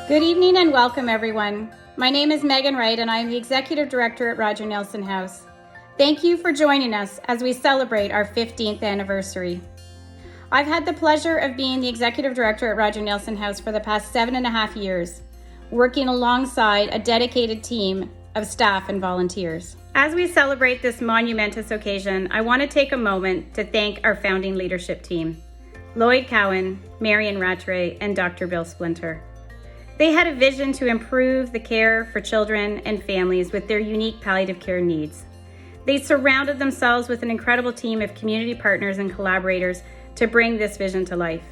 Good evening and welcome, everyone. My name is Megan Wright and I am the Executive Director at Roger Neilson House. Thank you for joining us as we celebrate our 15th anniversary. I've had the pleasure of being the Executive Director at Roger Neilson House for the past 7.5 years, working alongside a dedicated team of staff and volunteers. As we celebrate this monumentous occasion, I want to take a moment to thank our founding leadership team, Lloyd Cowan, Marion Rattray, and Dr. Bill Splinter. They had a vision to improve the care for children and families with their unique palliative care needs. They surrounded themselves with an incredible team of community partners and collaborators to bring this vision to life.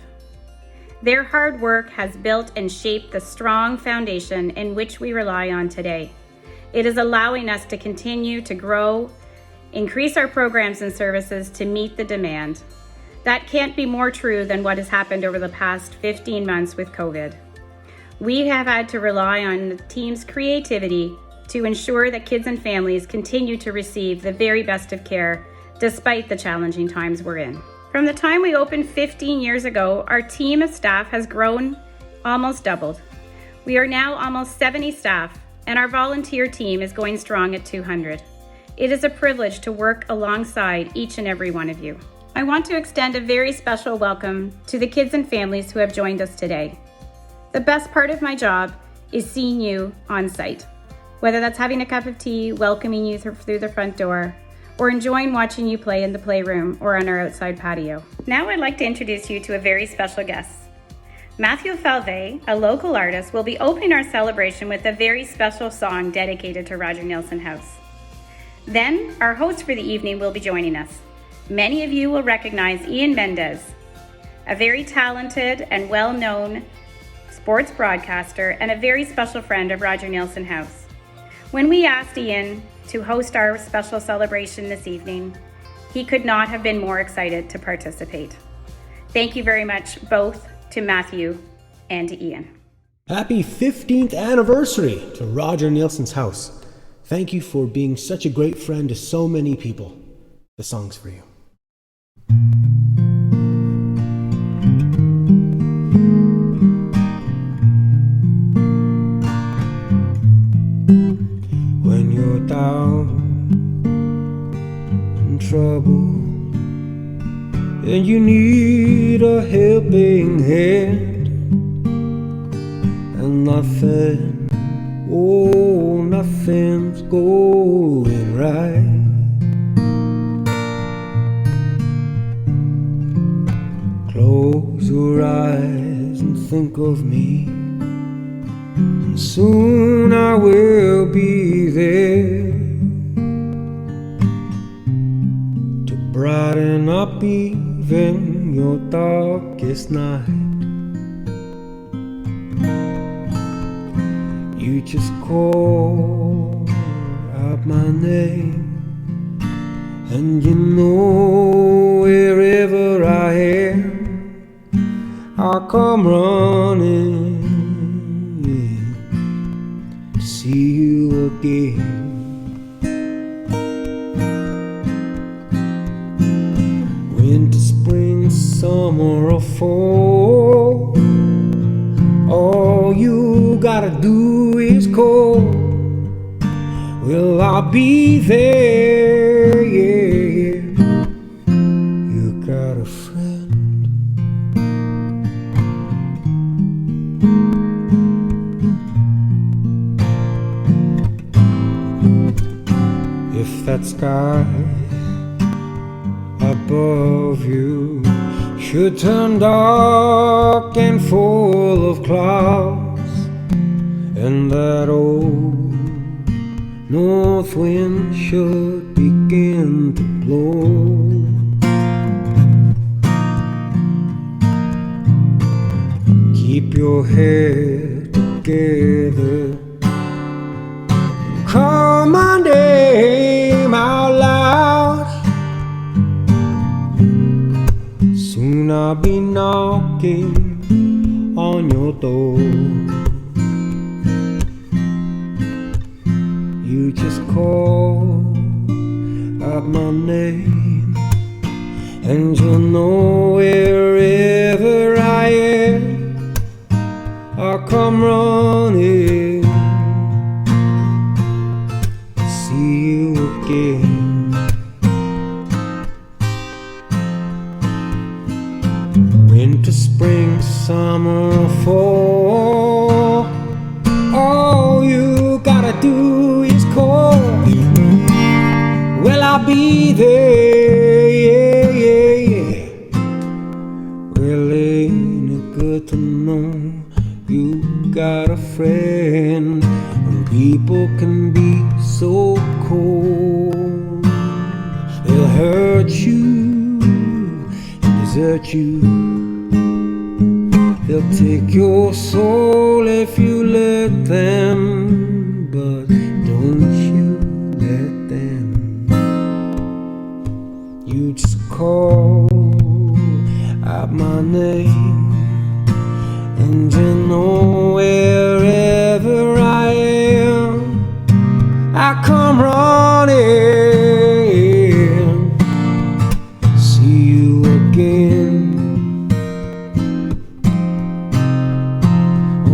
Their hard work has built and shaped the strong foundation in which we rely on today. It is allowing us to continue to grow, increase our programs and services to meet the demand. That can't be more true than what has happened over the past 15 months with COVID. We have had to rely on the team's creativity to ensure that kids and families continue to receive the very best of care despite the challenging times we're in. From the time we opened 15 years ago, our team of staff has grown almost doubled. We are now almost 70 staff, and our volunteer team is going strong at 200. It is a privilege to work alongside each and every one of you. I want to extend a very special welcome to the kids and families who have joined us today. The best part of my job is seeing you on site, whether that's having a cup of tea, welcoming you through the front door, or enjoying watching you play in the playroom or on our outside patio. Now I'd like to introduce you to a very special guest. Matthew Falvey, a local artist, will be opening our celebration with a very special song dedicated to Roger Neilson House. Then our host for the evening will be joining us. Many of you will recognize Ian Mendez, a very talented and well-known sports broadcaster and a very special friend of Roger Neilson House. When we asked Ian to host our special celebration this evening, he could not have been more excited to participate. Thank you very much both to Matthew and to Ian. Happy 15th anniversary to Roger Neilson's House. Thank you for being such a great friend to so many people. The song's for you. When you're down in trouble and you need a helping hand, and nothing's going right, close your eyes and think of me, and soon I will be there to brighten up even your darkest night. You just call out my name, and you know wherever I am, I'll come running to see you again. Winter, spring, summer, or fall, all you gotta do is call. Well, I'll be there, yeah. You got a friend. If that sky above you should turn dark and full of clouds, and that old north wind should begin to blow, keep your head together and call my name out loud. Soon I'll be knocking on your door. You just call out my name, and you'll know wherever I am, I'll come running to see you again. Winter, spring, summer, or fall, all you gotta do is call. Well, I'll be there, yeah, yeah, yeah. Well, ain't it good to know you got a friend when people can be so cold? They'll hurt you and desert you. They'll take your soul if you let them, but don't you let them. You just call out my name, and you know wherever I am, I come running, see you again.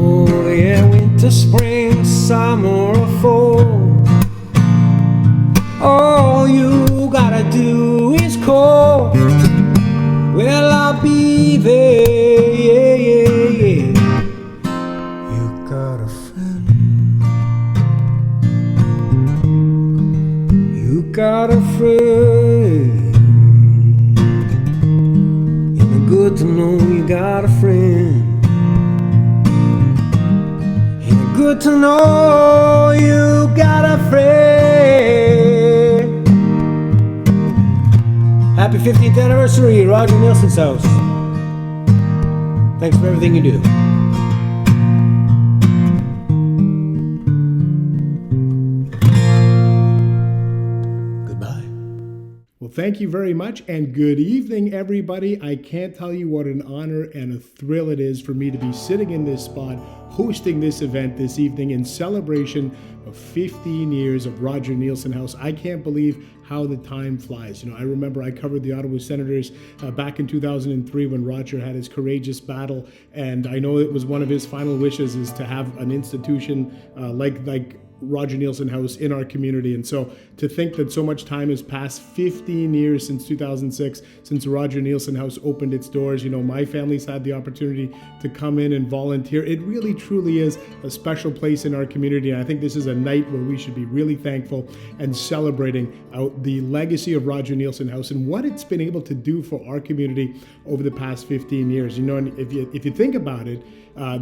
Oh yeah, winter, spring, summer, or fall, all you gotta do is call. Well, I'll be there, yeah, yeah, yeah. You got a friend, you got a friend. Ain't it good to know you got a friend? Ain't it good to know you got a friend? Happy 15th anniversary, Roger Neilson's house. Thanks for everything you do. Goodbye. Well, thank you very much, and good evening, everybody. I can't tell you what an honor and a thrill it is for me to be sitting in this spot, hosting this event this evening in celebration of 15 years of Roger Neilson House. I can't believe how the time flies. You know, I remember I covered the Ottawa Senators back in 2003 when Roger had his courageous battle, and I know it was one of his final wishes is to have an institution like Roger Neilson House in our community. And so to think that so much time has passed, 15 years since 2006, since Roger Neilson House opened its doors. You know, my family's had the opportunity to come in and volunteer. It really truly is a special place in our community. And I think this is a night where we should be really thankful and celebrating out the legacy of Roger Neilson House and what it's been able to do for our community over the past 15 years. You know, and if you think about it,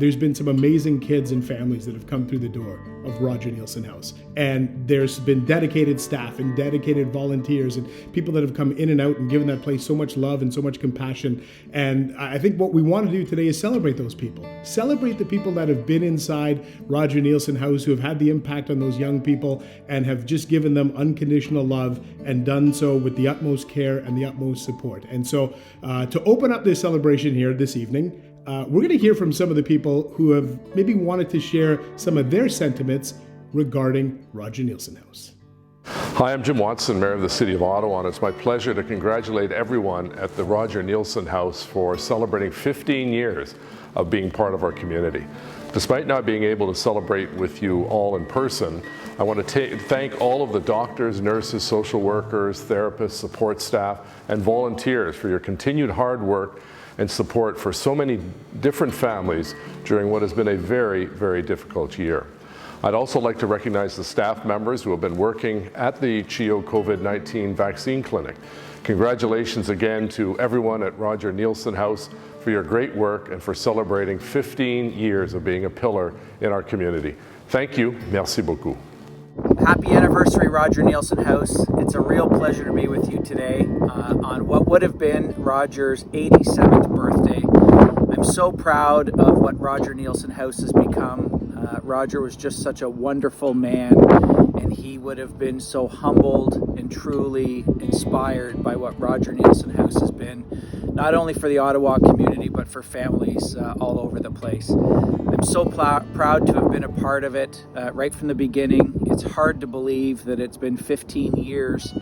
there's been some amazing kids and families that have come through the door of Roger Neilson House. And there's been dedicated staff and dedicated volunteers and people that have come in and out and given that place so much love and so much compassion. And I think what we want to do today is celebrate those people. Celebrate the people that have been inside Roger Neilson House, who have had the impact on those young people and have just given them unconditional love and done so with the utmost care and the utmost support. And so to open up this celebration here this evening, we're going to hear from some of the people who have maybe wanted to share some of their sentiments regarding Roger Neilson House. Hi, I'm Jim Watson, Mayor of the City of Ottawa, and it's my pleasure to congratulate everyone at the Roger Neilson House for celebrating 15 years of being part of our community. Despite not being able to celebrate with you all in person, I want to thank all of the doctors, nurses, social workers, therapists, support staff, and volunteers for your continued hard work and support for so many different families during what has been a very, very difficult year. I'd also like to recognize the staff members who have been working at the CHEO COVID-19 vaccine clinic. Congratulations again to everyone at Roger Neilson House for your great work and for celebrating 15 years of being a pillar in our community. Thank you. Merci beaucoup. Happy anniversary, Roger Neilson House. It's a real pleasure to be with you today on what would have been Roger's 87th birthday. I'm so proud of what Roger Neilson House has become. Roger was just such a wonderful man, and he would have been so humbled and truly inspired by what Roger Neilson House has been, not only for the Ottawa community, but for families all over the place. I'm so proud to have been a part of it right from the beginning. It's hard to believe that it's been 15 years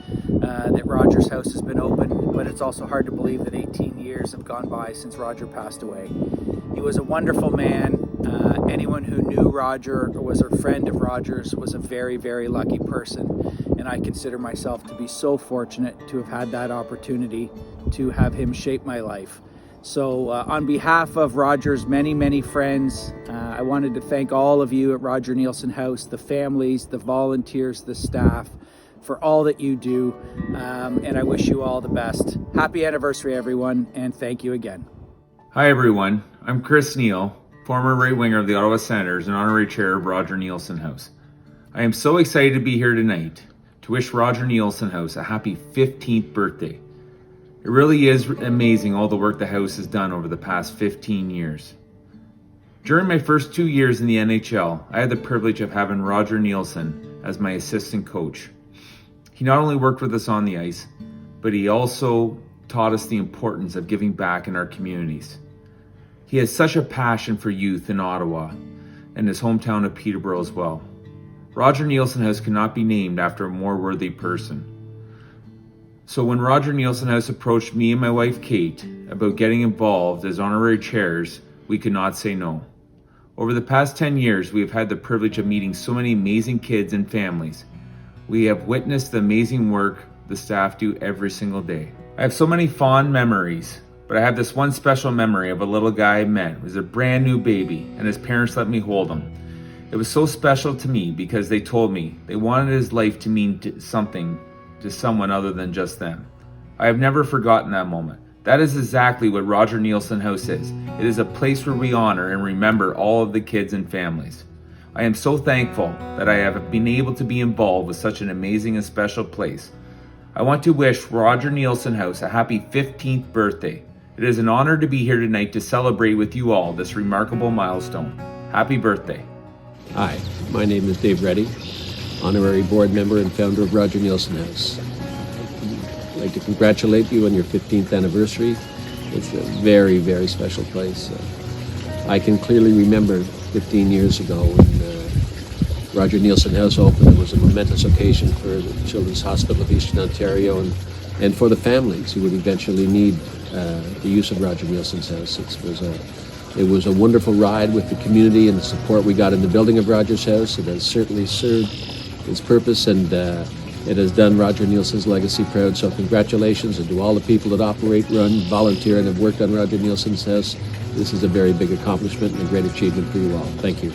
that Roger's house has been open, but it's also hard to believe that 18 years have gone by since Roger passed away. He was a wonderful man, Anyone who knew Roger or was a friend of Roger's was a very, very lucky person. And I consider myself to be so fortunate to have had that opportunity to have him shape my life. So on behalf of Roger's many, many friends, I wanted to thank all of you at Roger Neilson House, the families, the volunteers, the staff, for all that you do. And I wish you all the best. Happy anniversary, everyone, and thank you again. Hi everyone, I'm Chris Neal, former right winger of the Ottawa Senators and honorary chair of Roger Neilson House. I am so excited to be here tonight to wish Roger Neilson House a happy 15th birthday. It really is amazing all the work the house has done over the past 15 years. During my first 2 years in the NHL, I had the privilege of having Roger Neilson as my assistant coach. He not only worked with us on the ice, but he also taught us the importance of giving back in our communities. He has such a passion for youth in Ottawa and his hometown of Peterborough as well. Roger Neilson House could not be named after a more worthy person. So when Roger Neilson House approached me and my wife Kate about getting involved as honorary chairs, we could not say no. Over the past 10 years, we have had the privilege of meeting so many amazing kids and families. We have witnessed the amazing work the staff do every single day. I have so many fond memories, but I have this one special memory of a little guy I met. He was a brand new baby, and his parents let me hold him. It was so special to me because they told me they wanted his life to mean something to someone other than just them. I have never forgotten that moment. That is exactly what Roger Neilson House is. It is a place where we honor and remember all of the kids and families. I am so thankful that I have been able to be involved with such an amazing and special place. I want to wish Roger Neilson House a happy 15th birthday. It is an honor to be here tonight to celebrate with you all this remarkable milestone. Happy birthday. Hi, my name is Dave Reddy, honorary board member and founder of Roger Neilson House. I'd like to congratulate you on your 15th anniversary. It's a very, very special place. I can clearly remember 15 years ago when Roger Neilson House opened. It was a momentous occasion for the Children's Hospital of Eastern Ontario and for the families who would eventually need the use of Roger Neilson's house. It was a wonderful ride with the community and the support we got in the building of Roger's house. It has certainly served its purpose, and it has done Roger Neilson's legacy proud. So congratulations, and to all the people that operate, run, volunteer, and have worked on Roger Neilson's house. This is a very big accomplishment and a great achievement for you all. Thank you.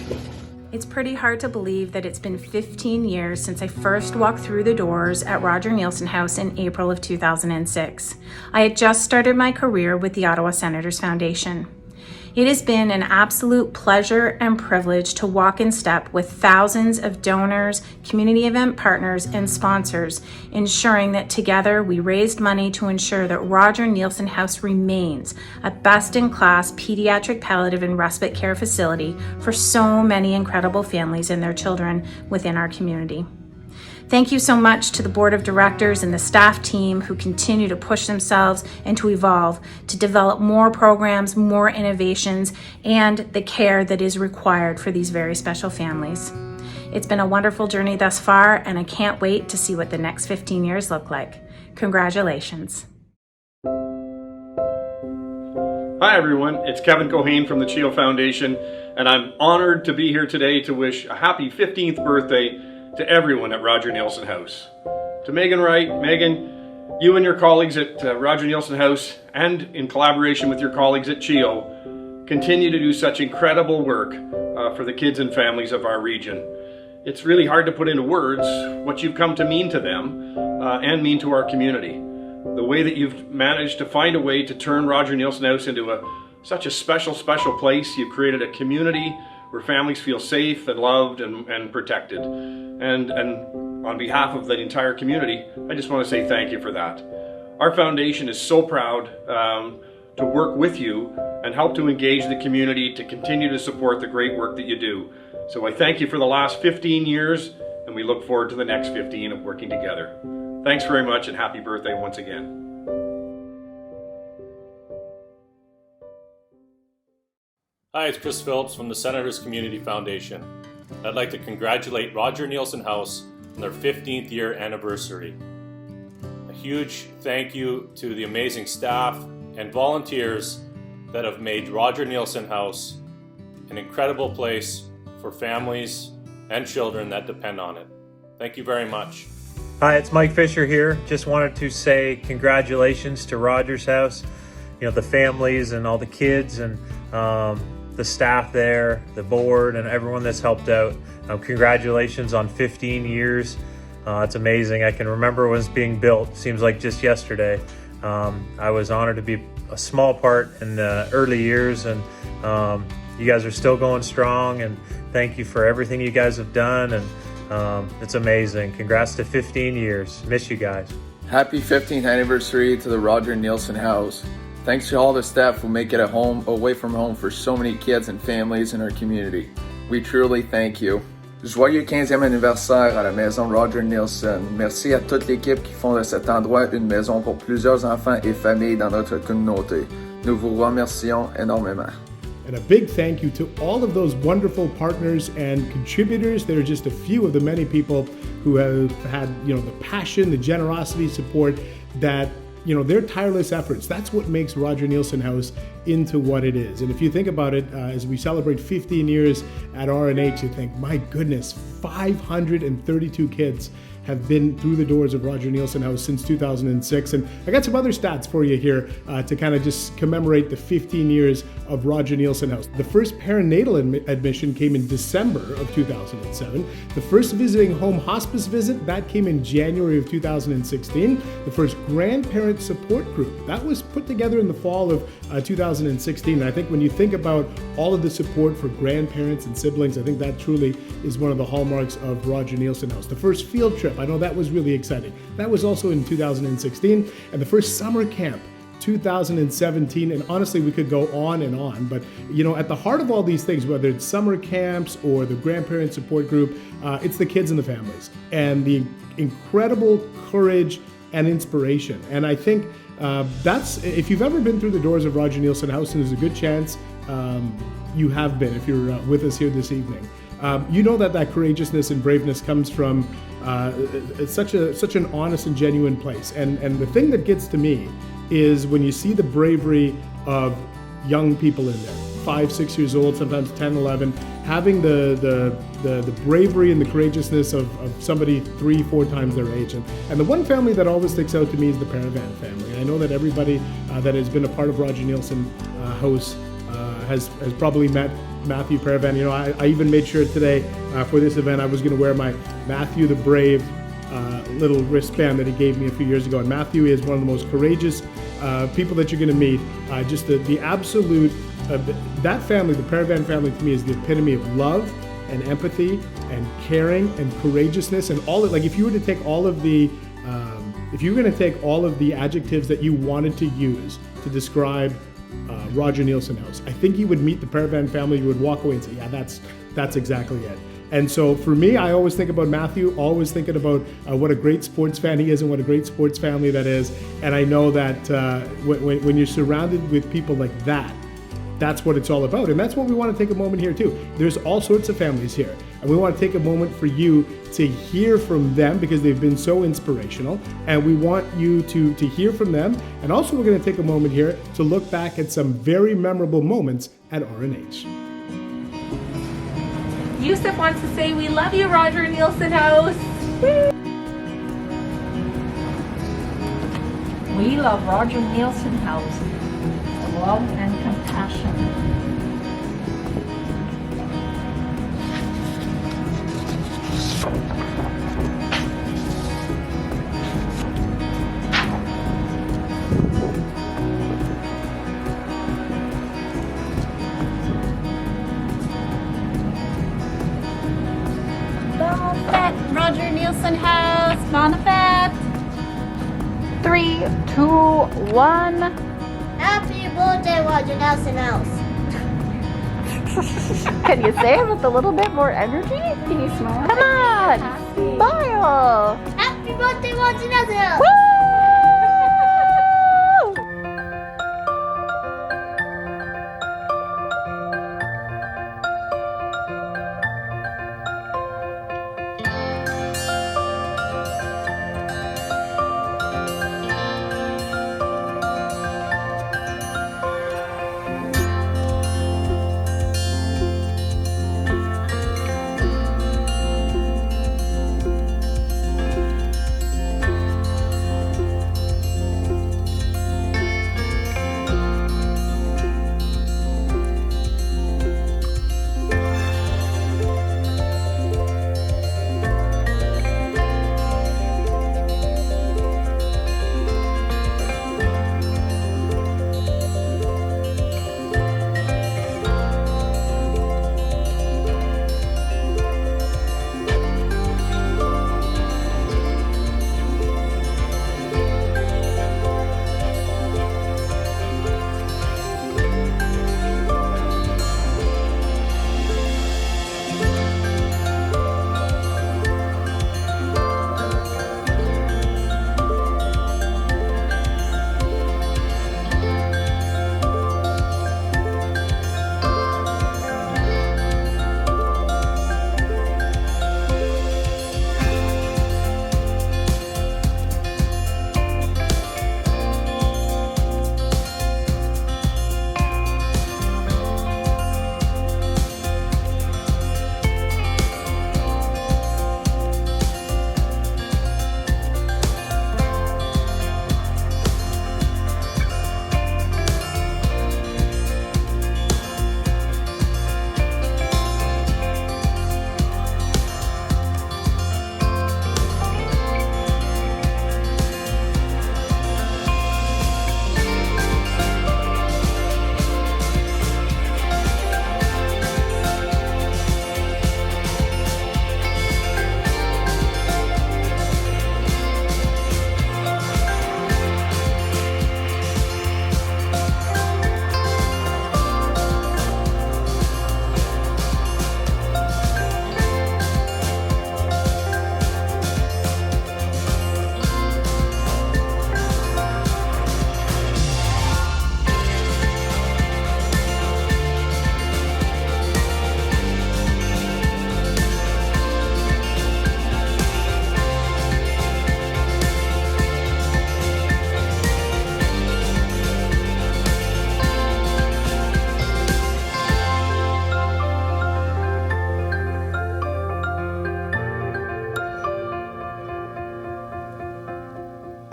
It's pretty hard to believe that it's been 15 years since I first walked through the doors at Roger Neilson House in April of 2006. I had just started my career with the Ottawa Senators Foundation. It has been an absolute pleasure and privilege to walk in step with thousands of donors, community event partners, and sponsors, ensuring that together we raised money to ensure that Roger Neilson House remains a best-in-class pediatric palliative and respite care facility for so many incredible families and their children within our community. Thank you so much to the board of directors and the staff team who continue to push themselves and to evolve to develop more programs, more innovations, and the care that is required for these very special families. It's been a wonderful journey thus far, and I can't wait to see what the next 15 years look like. Congratulations. Hi everyone, it's Kevin Cohane from the CHEO Foundation, and I'm honored to be here today to wish a happy 15th birthday to everyone at Roger Neilson House. To Megan Wright, Megan, you and your colleagues at Roger Neilson House, and in collaboration with your colleagues at CHEO, continue to do such incredible work for the kids and families of our region. It's really hard to put into words what you've come to mean to them and mean to our community. The way that you've managed to find a way to turn Roger Neilson House into such a special, special place. You've created a community where families feel safe and loved and protected. And on behalf of the entire community, I just want to say thank you for that. Our foundation is so proud to work with you and help to engage the community to continue to support the great work that you do. So I thank you for the last 15 years, and we look forward to the next 15 of working together. Thanks very much, and happy birthday once again. Hi, it's Chris Phillips from the Senators Community Foundation. I'd like to congratulate Roger Neilson House on their 15th year anniversary. A huge thank you to the amazing staff and volunteers that have made Roger Neilson House an incredible place for families and children that depend on it. Thank you very much. Hi, it's Mike Fisher here. Just wanted to say congratulations to Rogers House, the families and all the kids and the staff there, the board and everyone that's helped out. Congratulations on 15 years. It's amazing. I can remember when it was being built. Seems like just yesterday. I was honored to be a small part in the early years, and you guys are still going strong, and thank you for everything you guys have done, and it's amazing. Congrats to 15 years. Miss you guys. Happy 15th anniversary to the Roger Neilson House. Thanks to all the staff who make it a home away from home for so many kids and families in our community. We truly thank you. Joyeux 15e anniversaire à la maison Roger Neilson. Merci à toute l'équipe qui font de cet endroit une maison pour plusieurs enfants et familles dans notre communauté. Nous vous remercions énormément. And a big thank you to all of those wonderful partners and contributors. There are just a few of the many people who have had, the passion, the generosity, support that, their tireless efforts. That's what makes Roger Neilson House into what it is. And if you think about it, as we celebrate 15 years at RNH, you think, my goodness, 532 kids have been through the doors of Roger Neilson House since 2006. And I got some other stats for you here to kind of just commemorate the 15 years of Roger Neilson House. The first perinatal admission came in December of 2007. The first visiting home hospice visit, that came in January of 2016. The first grandparent support group, that was put together in the fall of 2016. And I think when you think about all of the support for grandparents and siblings, I think that truly is one of the hallmarks of Roger Neilson House. The first field trip, I know that was really exciting. That was also in 2016. And the first summer camp, 2017, and honestly we could go on and on, but at the heart of all these things, whether it's summer camps or the grandparent support group, it's the kids and the families and the incredible courage and inspiration. And I think that's, if you've ever been through the doors of Roger Neilson House, and there's a good chance you have been if you're with us here this evening, that courageousness and braveness comes from such an honest and genuine place. And the thing that gets to me is when you see the bravery of young people in there, 5, 6 years old, sometimes 10, 11, having the bravery and the courageousness of somebody 3, 4 times their age. And the one family that always sticks out to me is the Paravan family. I know that everybody that has been a part of Roger Neilson House has probably met Matthew Paravan. I even made sure today for this event I was going to wear my Matthew the Brave little wristband that he gave me a few years ago. And Matthew is one of the most courageous people that you're going to meet. Just the absolute, that family, the Paravan family, to me is the epitome of love and empathy and caring and courageousness and all of, like, if you were to take all of the, if you were going to take all of the adjectives that you wanted to use to describe Roger Neilson House, I think you would meet the Paravan family, you would walk away and say, yeah, that's exactly it. And so for me, I always think about Matthew, always thinking about what a great sports fan he is and what a great sports family that is. And I know that when you're surrounded with people like that, that's what it's all about. And that's what we want to take a moment here too. There's all sorts of families here. And we want to take a moment for you to hear from them because they've been so inspirational. And we want you to hear from them. And also we're going to take a moment here to look back at some very memorable moments at RNH. Yusuf wants to say, we love you, Roger Neilson House. We love Roger Neilson House. Love and compassion. Roger Neilson House, Bon Fête. 3, 2, 1. Happy birthday, Roger Neilson House. Can you say it with a little bit more energy? Can you smile? Come on, smile. Happy birthday, Roger Neilson House. Woo!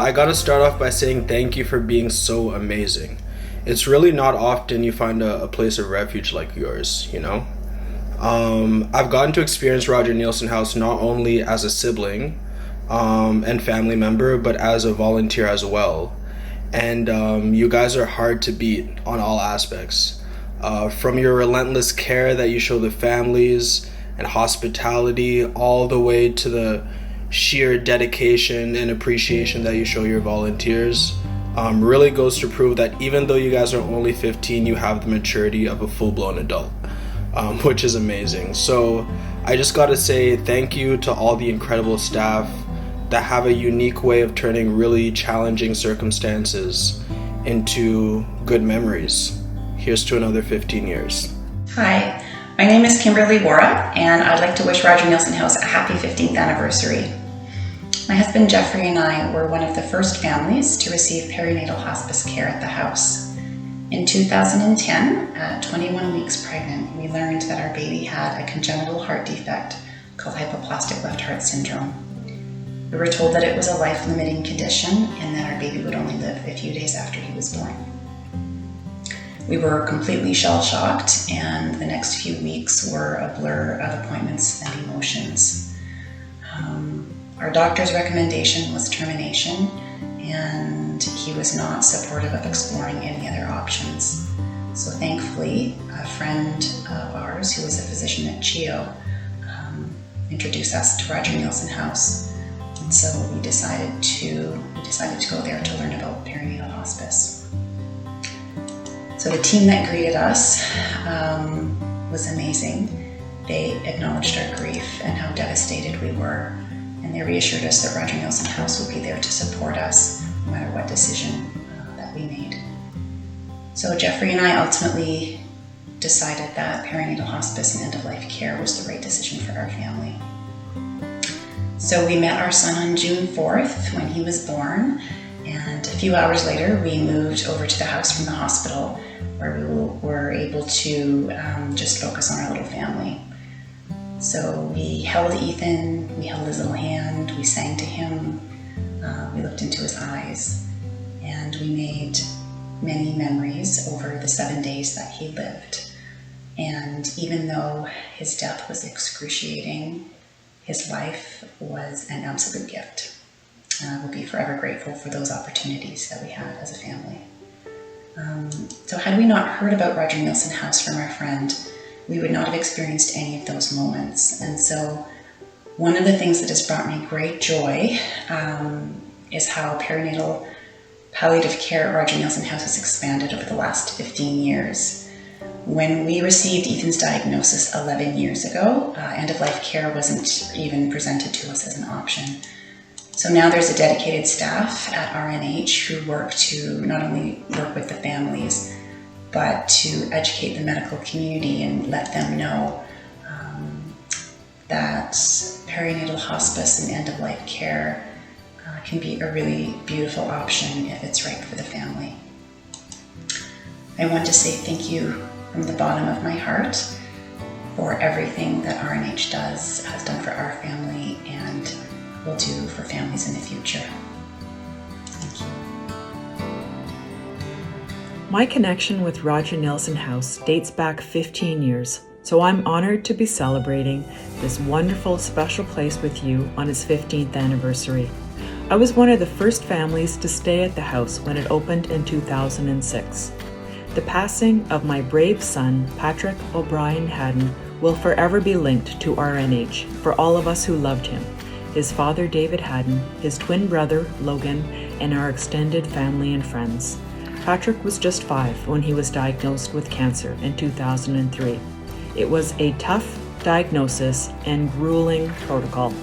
I gotta start off by saying thank you for being so amazing. It's really not often you find a place of refuge like yours, you know? I've gotten to experience Roger Neilson House not only as a sibling and family member, but as a volunteer as well. And you guys are hard to beat on all aspects. From your relentless care that you show the families and hospitality, all the way to the sheer dedication and appreciation that you show your volunteers, really goes to prove that even though you guys are only 15, you have the maturity of a full-blown adult, which is amazing. So I just gotta say thank you to all the incredible staff that have a unique way of turning really challenging circumstances into good memories. Here's to another 15 years. Hi, my name is Kimberly Wara, and I'd like to wish Roger Neilson House a happy 15th anniversary. My husband Jeffrey and I were one of the first families to receive perinatal hospice care at the house. In 2010, at 21 weeks pregnant, we learned that our baby had a congenital heart defect called hypoplastic left heart syndrome. We were told that it was a life-limiting condition and that our baby would only live a few days after he was born. We were completely shell-shocked, and the next few weeks were a blur of appointments and emotions. Our doctor's recommendation was termination, and he was not supportive of exploring any other options. So thankfully, a friend of ours who was a physician at CHIO introduced us to Roger Neilson House. And so we decided to go there to learn about perinatal hospice. So the team that greeted us was amazing. They acknowledged our grief and how devastated we were, and they reassured us that Roger Neilson House would be there to support us no matter what decision that we made. So Jeffrey and I ultimately decided that perinatal hospice and end-of-life care was the right decision for our family. So we met our son on June 4th when he was born, and a few hours later we moved over to the house from the hospital, where we were able to just focus on our little family. So we held Ethan, we held his little hand, we sang to him, we looked into his eyes, and we made many memories over the 7 days that he lived. And even though his death was excruciating, his life was an absolute gift. We'll be forever grateful for those opportunities that we had as a family. So had we not heard about Roger Neilson House from our friend, we would not have experienced any of those moments. And so one of the things that has brought me great joy is how perinatal palliative care at Roger Neilson House has expanded over the last 15 years. When we received Ethan's diagnosis 11 years ago, end-of-life care wasn't even presented to us as an option. So now there's a dedicated staff at RNH who work to not only work with the families, but to educate the medical community and let them know that perinatal hospice and end-of-life care can be a really beautiful option if it's right for the family. I want to say thank you from the bottom of my heart for everything that RNH has done for our family, and will do for families in the future. Thank you. My connection with Roger Neilson House dates back 15 years, so I'm honored to be celebrating this wonderful special place with you on its 15th anniversary. I was one of the first families to stay at the house when it opened in 2006. The passing of my brave son, Patrick O'Brien Haddon, will forever be linked to RNH for all of us who loved him, his father David Haddon, his twin brother Logan, and our extended family and friends. Patrick was just 5 when he was diagnosed with cancer in 2003. It was a tough diagnosis and grueling protocol.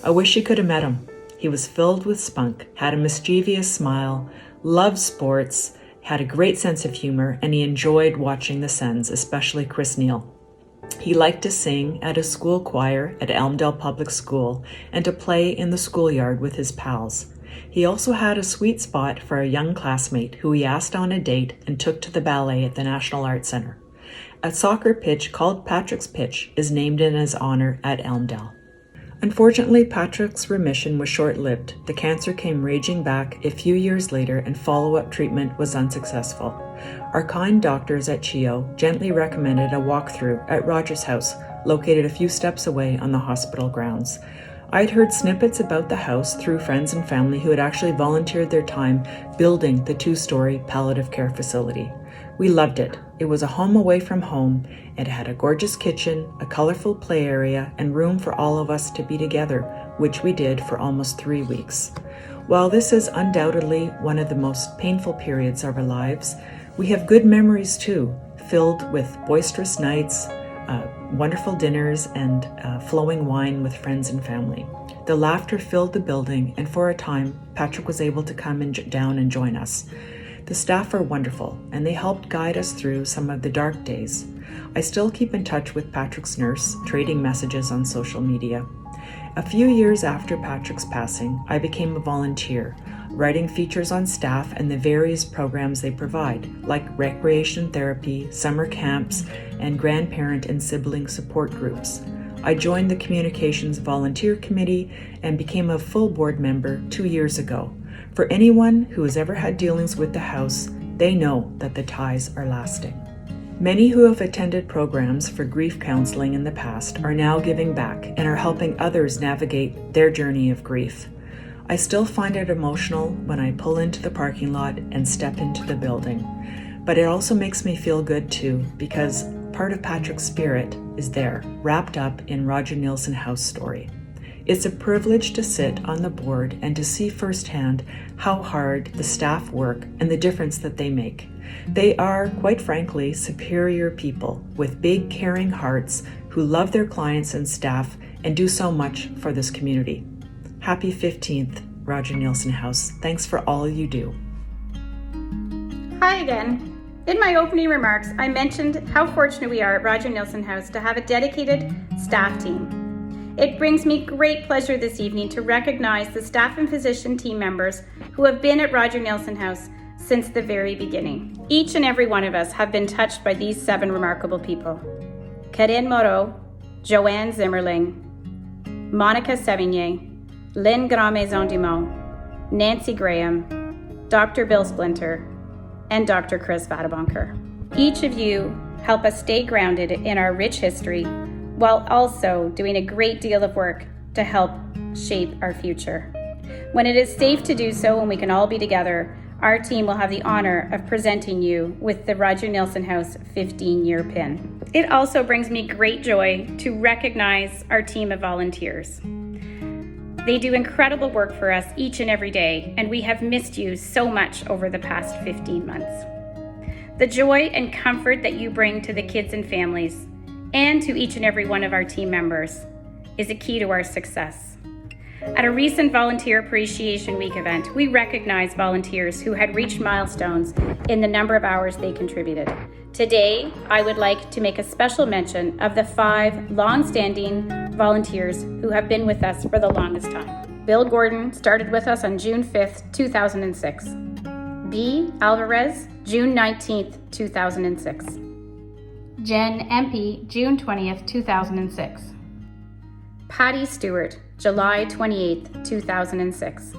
I wish you could have met him. He was filled with spunk, had a mischievous smile, loved sports, had a great sense of humor, and he enjoyed watching the Sens, especially Chris Neil. He liked to sing at his school choir at Elmdale Public School and to play in the schoolyard with his pals. He also had a sweet spot for a young classmate who he asked on a date and took to the ballet at the National Arts Centre. A soccer pitch called Patrick's Pitch is named in his honor at Elmdale. Unfortunately, Patrick's remission was short-lived. The cancer came raging back a few years later and follow-up treatment was unsuccessful. Our kind doctors at CHIO gently recommended a walkthrough at Roger's house, located a few steps away on the hospital grounds. I'd heard snippets about the house through friends and family who had actually volunteered their time building the 2-story palliative care facility. We loved it. It was a home away from home, and it had a gorgeous kitchen, a colorful play area, and room for all of us to be together, which we did for almost 3 weeks. While this is undoubtedly one of the most painful periods of our lives, we have good memories too, filled with boisterous nights, wonderful dinners, and flowing wine with friends and family. The laughter filled the building, and for a time, Patrick was able to come down and join us. The staff are wonderful, and they helped guide us through some of the dark days. I still keep in touch with Patrick's nurse, trading messages on social media. A few years after Patrick's passing, I became a volunteer, writing features on staff and the various programs they provide, like recreation therapy, summer camps, and grandparent and sibling support groups. I joined the Communications Volunteer Committee and became a full board member 2 years ago. For anyone who has ever had dealings with the house, they know that the ties are lasting. Many who have attended programs for grief counseling in the past are now giving back and are helping others navigate their journey of grief. I still find it emotional when I pull into the parking lot and step into the building, but it also makes me feel good too, because part of Patrick's spirit is there, wrapped up in Roger Neilson House story. It's a privilege to sit on the board and to see firsthand how hard the staff work and the difference that they make. They are, quite frankly, superior people with big, caring hearts who love their clients and staff and do so much for this community. Happy 15th, Roger Neilson House. Thanks for all you do. Hi again. In my opening remarks, I mentioned how fortunate we are at Roger Neilson House to have a dedicated staff team. It brings me great pleasure this evening to recognize the staff and physician team members who have been at Roger Neilson House since the very beginning. Each and every one of us have been touched by these 7 remarkable people. Karen Moreau, Joanne Zimmerling, Monica Sevigny, Lynn Grand-Maison-Dumont, Nancy Graham, Dr. Bill Splinter, and Dr. Chris Vadabonker. Each of you help us stay grounded in our rich history while also doing a great deal of work to help shape our future. When it is safe to do so and we can all be together, our team will have the honor of presenting you with the Roger Neilson House 15-year pin. It also brings me great joy to recognize our team of volunteers. They do incredible work for us each and every day, and we have missed you so much over the past 15 months. The joy and comfort that you bring to the kids and families and to each and every one of our team members is a key to our success. At a recent Volunteer Appreciation Week event, we recognized volunteers who had reached milestones in the number of hours they contributed. Today, I would like to make a special mention of the 5 long-standing volunteers who have been with us for the longest time. Bill Gordon started with us on June 5th, 2006. B. Alvarez, June 19th, 2006. Jen Empey, June 20th, 2006. Patty Stewart, July 28th, 2006.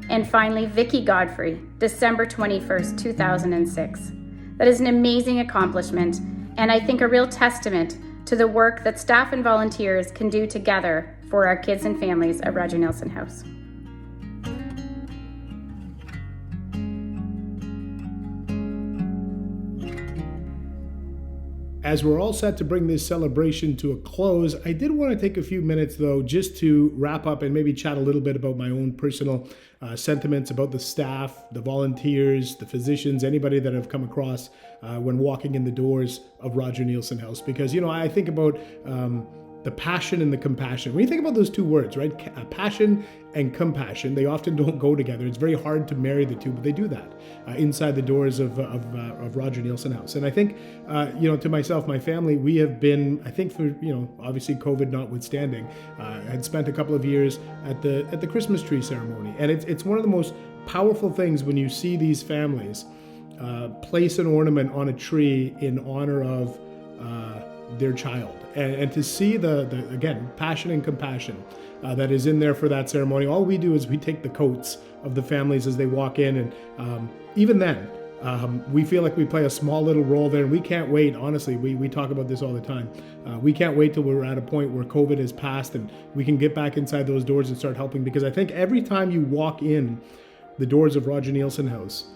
And finally, Vicki Godfrey, December 21st, 2006. That is an amazing accomplishment, and I think a real testament to the work that staff and volunteers can do together for our kids and families at Roger Neilson House. As we're all set to bring this celebration to a close, I did want to take a few minutes, though, just to wrap up and maybe chat a little bit about my own personal sentiments about the staff, the volunteers, the physicians, anybody that I've come across when walking in the doors of Roger Neilson House. Because, you know, I think about the passion and the compassion. When you think about those 2 words, right? Passion and compassion, they often don't go together. It's very hard to marry the 2, but they do that inside the doors of Roger Neilson House. And I think, to myself, my family, we have been, I think for, obviously COVID notwithstanding, had spent a couple of years at the Christmas tree ceremony. And it's one of the most powerful things when you see these families place an ornament on a tree in honor of their child. and to see the again, passion and compassion that is in there for that ceremony. All we do is we take the coats of the families as they walk in, and even then, we feel like we play a small little role there, and we can't wait. Honestly, we talk about this all the time. We can't wait till we're at a point where COVID has passed and we can get back inside those doors and start helping, because I think every time you walk in the doors of Roger Neilson House,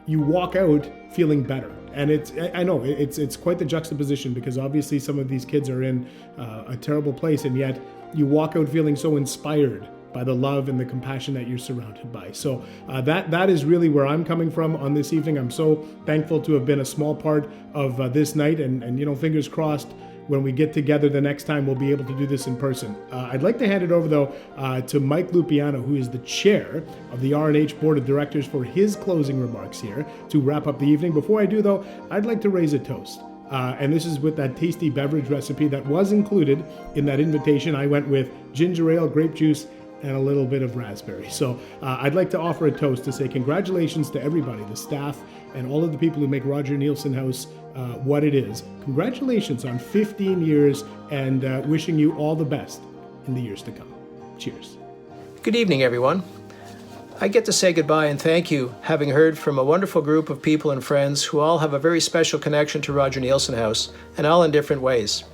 you walk out feeling better. And I know it's quite the juxtaposition, because obviously some of these kids are in a terrible place, and yet you walk out feeling so inspired by the love and the compassion that you're surrounded by. So that is really where I'm coming from on this evening. I'm so thankful to have been a small part of this night, and you know, fingers crossed, when we get together the next time, we'll be able to do this in person. I'd like to hand it over, though, to Mike Lupiano, who is the chair of the R&H Board of Directors, for his closing remarks here to wrap up the evening. Before I do, though, I'd like to raise a toast. And this is with that tasty beverage recipe that was included in that invitation. I went with ginger ale, grape juice, and a little bit of raspberry. So I'd like to offer a toast to say congratulations to everybody, the staff, and all of the people who make Roger Neilson House what it is. Congratulations on 15 years, and wishing you all the best in the years to come. Cheers. Good evening, everyone. I get to say goodbye and thank you, having heard from a wonderful group of people and friends who all have a very special connection to Roger Neilson House, and all in different ways.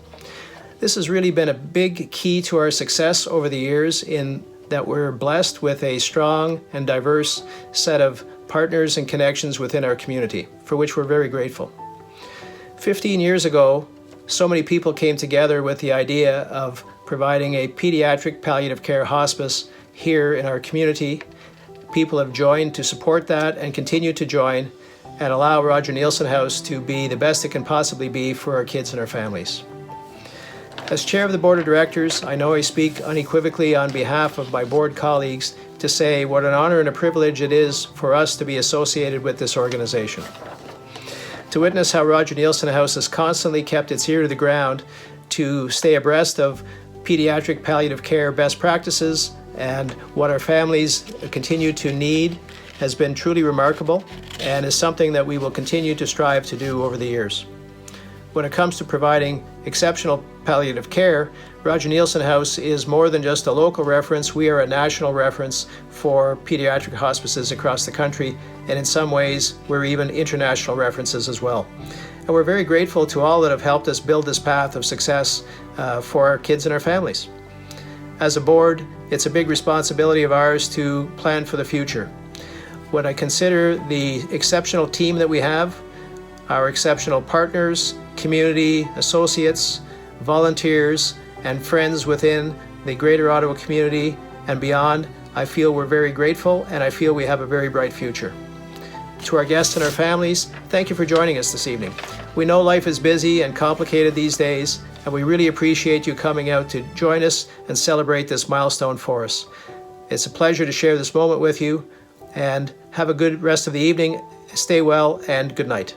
This has really been a big key to our success over the years, in that we're blessed with a strong and diverse set of partners and connections within our community, for which we're very grateful. 15 years ago, so many people came together with the idea of providing a pediatric palliative care hospice here in our community. People have joined to support that and continue to join and allow Roger Neilson House to be the best it can possibly be for our kids and our families. As chair of the board of directors, I know I speak unequivocally on behalf of my board colleagues to say what an honor and a privilege it is for us to be associated with this organization. To witness how Roger Neilson House has constantly kept its ear to the ground to stay abreast of pediatric palliative care best practices and what our families continue to need has been truly remarkable, and is something that we will continue to strive to do over the years. When it comes to providing exceptional palliative care, Roger Neilson House is more than just a local reference. We are a national reference for pediatric hospices across the country, and in some ways, we're even international references as well. And we're very grateful to all that have helped us build this path of success for our kids and our families. As a board, it's a big responsibility of ours to plan for the future. When I consider the exceptional team that we have, our exceptional partners, community, associates, volunteers, and friends within the Greater Ottawa community and beyond, I feel we're very grateful, and I feel we have a very bright future. To our guests and our families, thank you for joining us this evening. We know life is busy and complicated these days, and we really appreciate you coming out to join us and celebrate this milestone for us. It's a pleasure to share this moment with you, and have a good rest of the evening. Stay well, and good night.